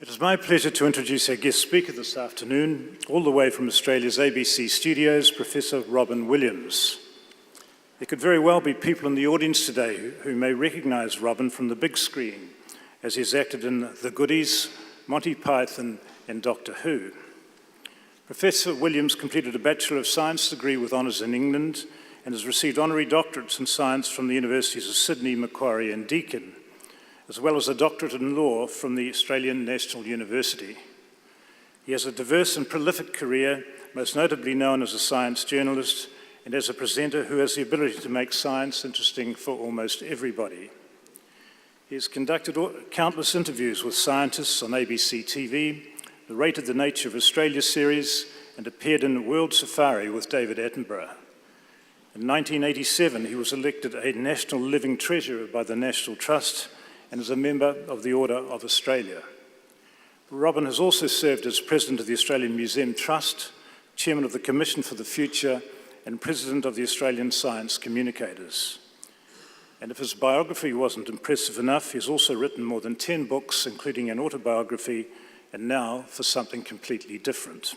It is my pleasure to introduce our guest speaker this afternoon, all the way from Australia's ABC studios, Professor Robyn Williams. There could very well be people in the audience today who may recognise Robyn from the big screen, as he's acted in The Goodies, Monty Python and Doctor Who. Professor Williams completed a Bachelor of Science degree with honours in England and has received honorary doctorates in science from the Universities of Sydney, Macquarie and Deakin, as well as a doctorate in law from the Australian National University. He has a diverse and prolific career, most notably known as a science journalist and as a presenter who has the ability to make science interesting for almost everybody. He has conducted countless interviews with scientists on ABC TV, narrated the Nature of Australia series, and appeared in World Safari with David Attenborough. In 1987, he was elected a National Living Treasurer by the National Trust and is a member of the Order of Australia. Robyn has also served as President of the Australian Museum Trust, Chairman of the Commission for the Future, and President of the Australian Science Communicators. And if his biography wasn't impressive enough, he's also written more than 10 books, including an autobiography, and now for something completely different.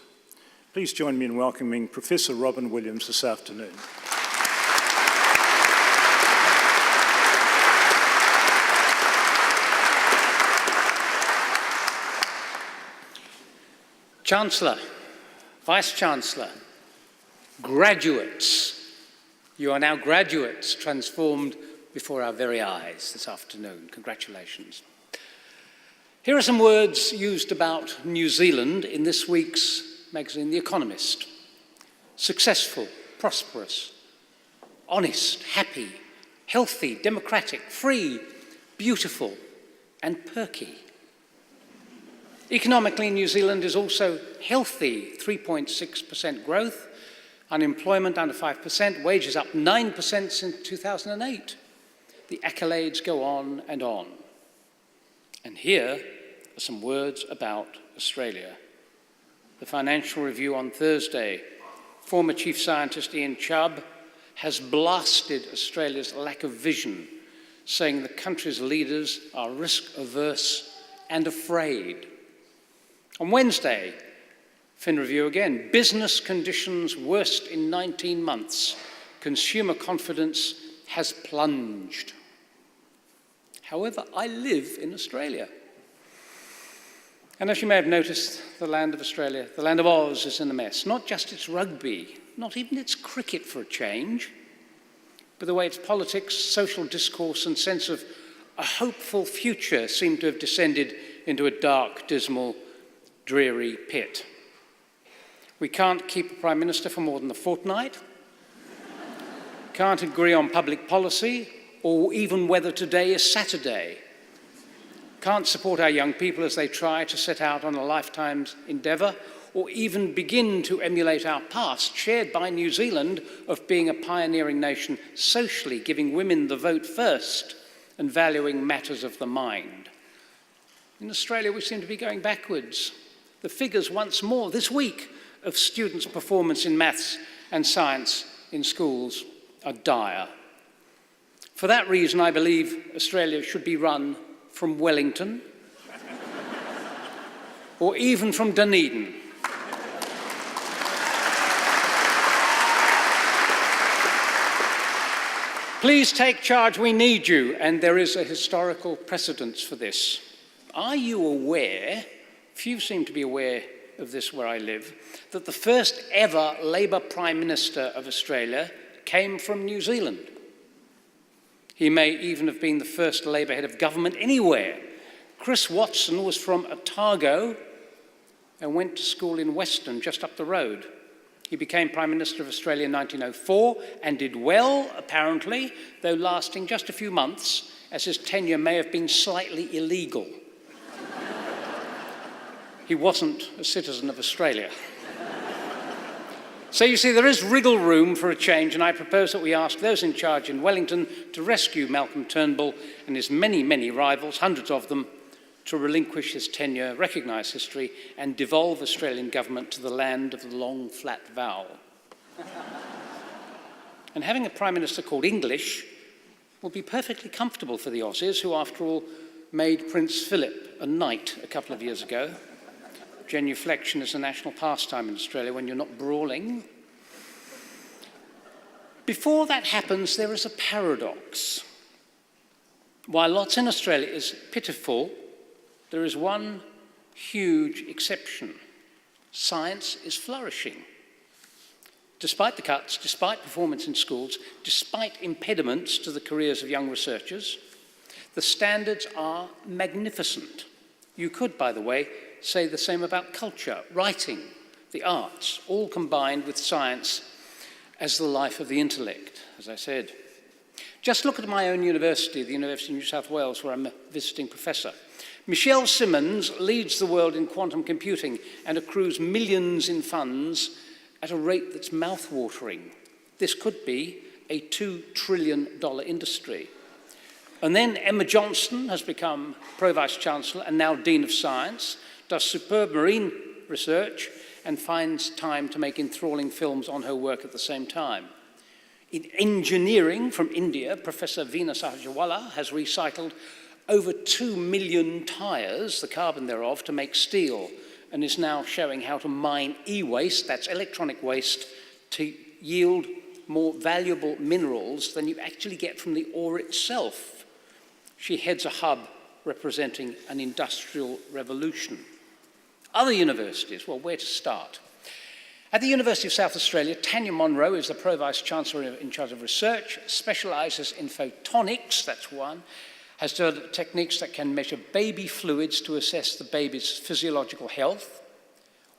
Please join me in welcoming Professor Robyn Williams this afternoon. Chancellor, Vice-Chancellor, graduates, you are now graduates transformed before our very eyes this afternoon. Congratulations. Here are some words used about New Zealand in this week's magazine, The Economist. Successful, prosperous, honest, happy, healthy, democratic, free, beautiful, and perky. Economically, New Zealand is also healthy, 3.6% growth, unemployment under 5%, wages up 9% since 2008. The accolades go on and on. And here are some words about Australia. The Financial Review on Thursday, former Chief Scientist Ian Chubb has blasted Australia's lack of vision, saying the country's leaders are risk-averse and afraid. On Wednesday, Fin Review again, business conditions worst in 19 months. Consumer confidence has plunged. However, I live in Australia. And as you may have noticed, the land of Australia, the land of Oz, is in a mess. Not just its rugby, not even its cricket for a change, but the way its politics, social discourse and sense of a hopeful future seem to have descended into a dark, dismal, dreary pit. We can't keep a Prime Minister for more than a fortnight, can't agree on public policy or even whether today is Saturday, can't support our young people as they try to set out on a lifetime's endeavour or even begin to emulate our past, shared by New Zealand, of being a pioneering nation socially, giving women the vote first and valuing matters of the mind. In Australia, we seem to be going backwards. The figures once more this week of students' performance in maths and science in schools are dire. For that reason, I believe Australia should be run from Wellington or even from Dunedin. Please take charge, we need you, and there is a historical precedence for this. Are you aware, few seem to be aware of this where I live, that the first ever Labour Prime Minister of Australia came from New Zealand? He may even have been the first Labour head of government anywhere. Chris Watson was from Otago and went to school in Western, just up the road. He became Prime Minister of Australia in 1904 and did well, apparently, though lasting just a few months, as his tenure may have been slightly illegal. He wasn't a citizen of Australia. So you see, there is wriggle room for a change, and I propose that we ask those in charge in Wellington to rescue Malcolm Turnbull and his many, many rivals, hundreds of them, to relinquish his tenure, recognise history, and devolve Australian government to the land of the long, flat vowel. And having a Prime Minister called English will be perfectly comfortable for the Aussies, who, after all, made Prince Philip a knight a couple of years ago. Genuflection is a national pastime in Australia when you're not brawling. Before that happens, there is a paradox. While lots in Australia is pitiful, there is one huge exception. Science is flourishing. Despite the cuts, despite performance in schools, despite impediments to the careers of young researchers, the standards are magnificent. You could, by the way, say the same about culture, writing, the arts, all combined with science as the life of the intellect, as I said. Just look at my own university, the University of New South Wales, where I'm a visiting professor. Michelle Simmons leads the world in quantum computing and accrues millions in funds at a rate that's mouth-watering. This could be a $2 trillion industry. And then Emma Johnston has become Pro-Vice-Chancellor and now Dean of Science, does superb marine research and finds time to make enthralling films on her work at the same time. In engineering from India, Professor Veena Sahajwalla has recycled over 2 million tyres, the carbon thereof, to make steel, and is now showing how to mine e-waste, that's electronic waste, to yield more valuable minerals than you actually get from the ore itself. She heads a hub representing an industrial revolution. Other universities, well, where to start? At the University of South Australia, Tanya Monroe is the Pro-Vice-Chancellor in charge of research, specialises in photonics, that's one, has developed techniques that can measure baby fluids to assess the baby's physiological health,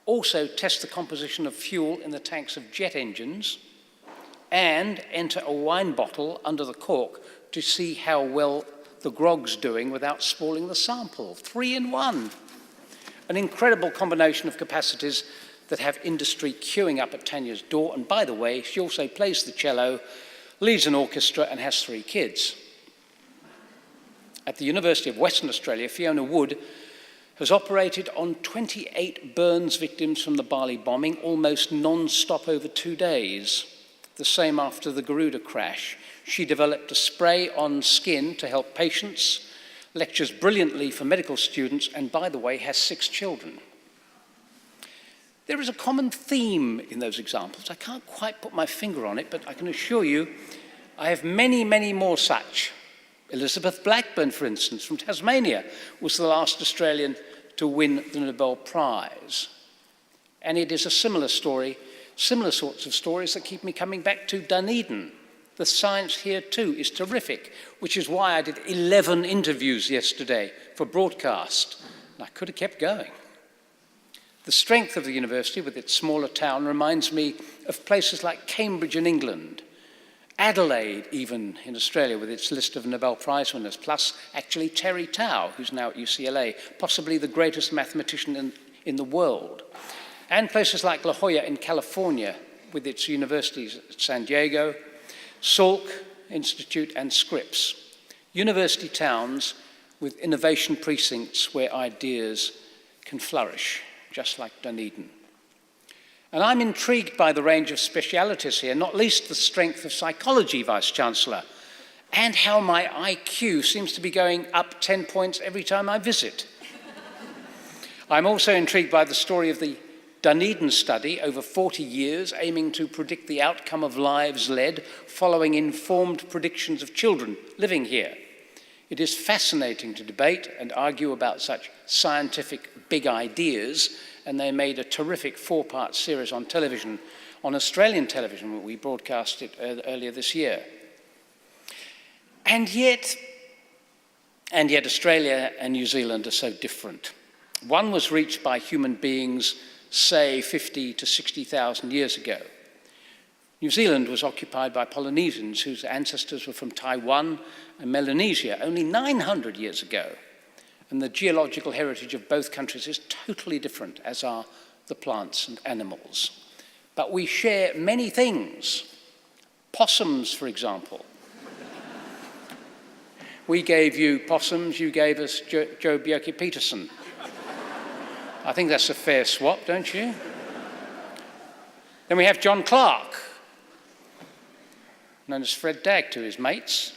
also test the composition of fuel in the tanks of jet engines, and enter a wine bottle under the cork to see how well the grog's doing without spoiling the sample. 3 in 1. An incredible combination of capacities that have industry queuing up at Tanya's door. And by the way, she also plays the cello, leads an orchestra, and has 3 kids. At the University of Western Australia, Fiona Wood has operated on 28 burns victims from the Bali bombing, almost non-stop over 2 days. The same after the Garuda crash. She developed a spray on skin to help patients, lectures brilliantly for medical students, and by the way, has 6 children. There is a common theme in those examples. I can't quite put my finger on it, but I can assure you I have many, many more such. Elizabeth Blackburn, for instance, from Tasmania, was the last Australian to win the Nobel Prize. And it is a similar story, similar sorts of stories that keep me coming back to Dunedin. The science here too is terrific, which is why I did 11 interviews yesterday for broadcast. And I could have kept going. The strength of the university with its smaller town reminds me of places like Cambridge in England, Adelaide, even in Australia, with its list of Nobel Prize winners, plus actually Terry Tao, who's now at UCLA, possibly the greatest mathematician in the world. And places like La Jolla in California, with its universities at San Diego, Salk Institute and Scripps. University towns with innovation precincts where ideas can flourish, just like Dunedin. And I'm intrigued by the range of specialities here, not least the strength of psychology, Vice-Chancellor, and how my IQ seems to be going up 10 points every time I visit. I'm also intrigued by the story of the Dunedin study over 40 years, aiming to predict the outcome of lives led following informed predictions of children living here. It is fascinating to debate and argue about such scientific big ideas, and they made a terrific 4-part series on television, on Australian television. We broadcast it earlier this year. And yet Australia and New Zealand are so different. One was reached by human beings, say, 50 to 60,000 years ago. New Zealand was occupied by Polynesians whose ancestors were from Taiwan and Melanesia only 900 years ago. And the geological heritage of both countries is totally different, as are the plants and animals. But we share many things. Possums, for example. We gave you possums, you gave us Joe Bjelke-Petersen. I think that's a fair swap, don't you? Then we have John Clark, known as Fred Dagg to his mates.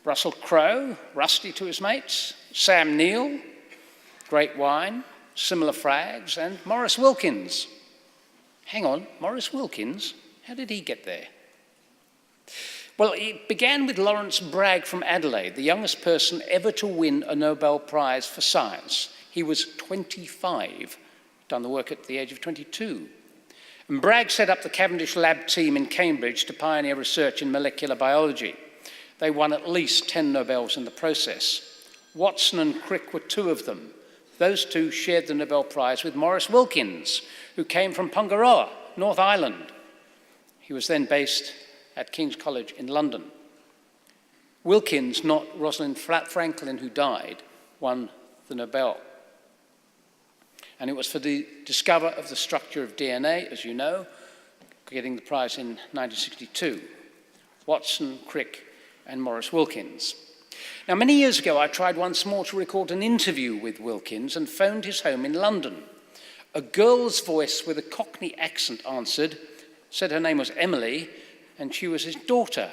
Russell Crowe, Rusty to his mates. Sam Neill, great wine, similar frags, and Maurice Wilkins. Hang on, Maurice Wilkins? How did he get there? Well, it began with Lawrence Bragg from Adelaide, the youngest person ever to win a Nobel Prize for science. He was 25, done the work at the age of 22. And Bragg set up the Cavendish Lab team in Cambridge to pioneer research in molecular biology. They won at least 10 Nobels in the process. Watson and Crick were two of them. Those two shared the Nobel Prize with Maurice Wilkins, who came from Pongaroa, North Island. He was then based at King's College in London. Wilkins, not Rosalind Franklin, who died, won the Nobel. And it was for the discovery of the structure of DNA, as you know, getting the prize in 1962. Watson, Crick, and Maurice Wilkins. Now, many years ago, I tried once more to record an interview with Wilkins and phoned his home in London. A girl's voice with a Cockney accent answered, said her name was Emily, and she was his daughter.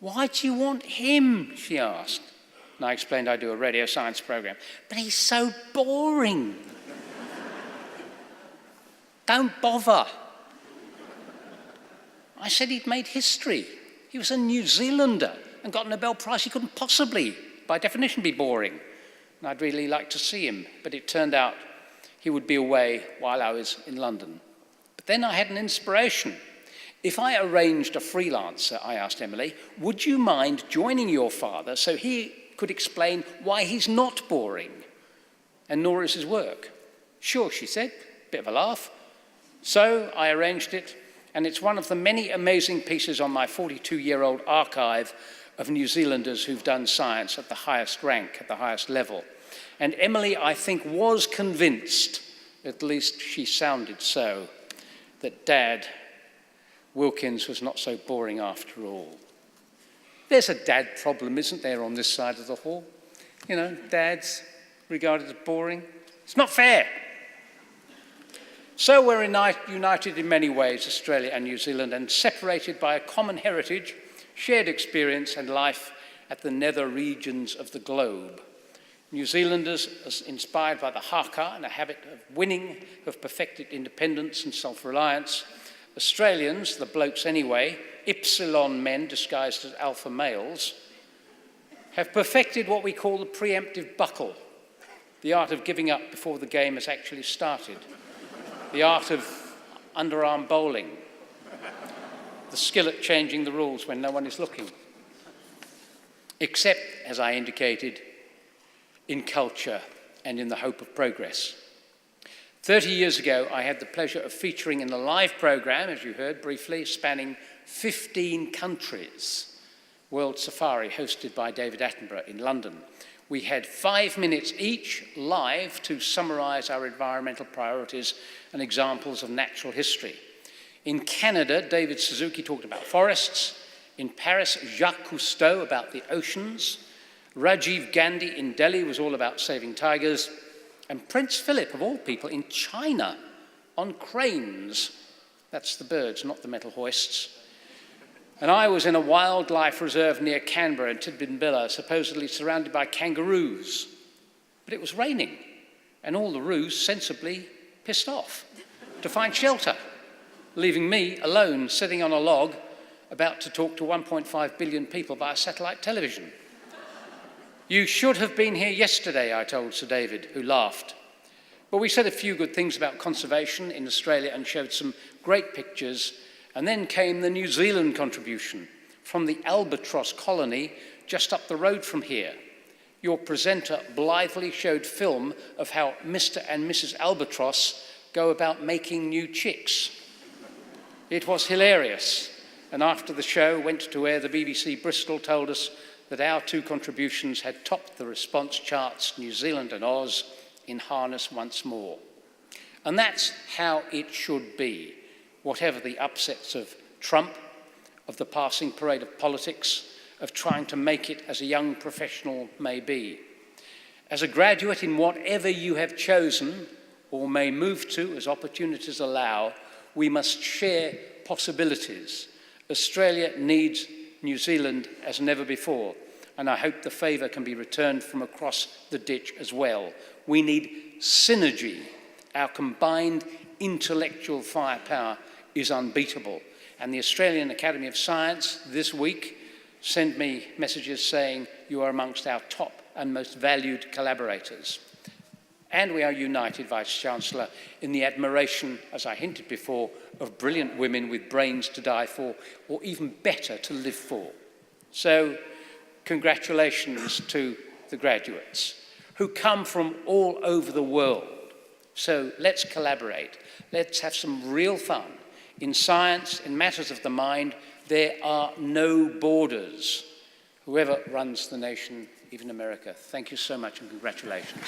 "Why do you want him?" she asked. And I explained I do a radio science program. "But he's so boring." "Don't bother." I said he'd made history. He was a New Zealander and got a Nobel Prize. He couldn't possibly, by definition, be boring. And I'd really like to see him, but it turned out he would be away while I was in London. But then I had an inspiration. If I arranged a freelancer, I asked Emily, would you mind joining your father so he could explain why he's not boring, and nor is his work? "Sure," she said, bit of a laugh. So I arranged it, and it's one of the many amazing pieces on my 42-year-old archive of New Zealanders who've done science at the highest rank, at the highest level. And Emily, I think, was convinced, at least she sounded so, that Dad Wilkins was not so boring after all. There's a dad problem, isn't there, on this side of the hall? You know, dads regarded as boring. It's not fair. So we're united in many ways, Australia and New Zealand, and separated by a common heritage, shared experience and life at the nether regions of the globe. New Zealanders, as inspired by the haka and a habit of winning, have perfected independence and self-reliance. Australians, the blokes anyway, Epsilon men disguised as alpha males, have perfected what we call the preemptive buckle, the art of giving up before the game has actually started, the art of underarm bowling, the skill at changing the rules when no one is looking, except, as I indicated, in culture and in the hope of progress. 30 years ago, I had the pleasure of featuring in a live program, as you heard briefly, spanning 15 countries, World Safari, hosted by David Attenborough in London. We had 5 minutes each live to summarise our environmental priorities and examples of natural history. In Canada, David Suzuki talked about forests. In Paris, Jacques Cousteau about the oceans. Rajiv Gandhi in Delhi was all about saving tigers. And Prince Philip, of all people, in China, on cranes. That's the birds, not the metal hoists. And I was in a wildlife reserve near Canberra in Tidbinbilla, supposedly surrounded by kangaroos. But it was raining, and all the roos sensibly pissed off to find shelter, leaving me alone sitting on a log about to talk to 1.5 billion people via satellite television. "You should have been here yesterday," I told Sir David, who laughed. But we said a few good things about conservation in Australia and showed some great pictures. And then came the New Zealand contribution from the albatross colony just up the road from here. Your presenter blithely showed film of how Mr. and Mrs. Albatross go about making new chicks. It was hilarious. And after the show went to air, the BBC Bristol told us that our two contributions had topped the response charts, New Zealand and Oz, in harness once more. And that's how it should be, whatever the upsets of Trump, of the passing parade of politics, of trying to make it as a young professional may be. As a graduate in whatever you have chosen or may move to as opportunities allow, we must share possibilities. Australia needs New Zealand as never before. and I hope the favour can be returned from across the ditch as well. We need synergy. Our combined intellectual firepower is unbeatable. And the Australian Academy of Science this week sent me messages saying you are amongst our top and most valued collaborators. And we are united, Vice-Chancellor, in the admiration, as I hinted before, of brilliant women with brains to die for, or even better, to live for. So, congratulations to the graduates who come from all over the world. So let's collaborate. Let's have some real fun. In science, in matters of the mind, there are no borders. Whoever runs the nation, even America, thank you so much and congratulations.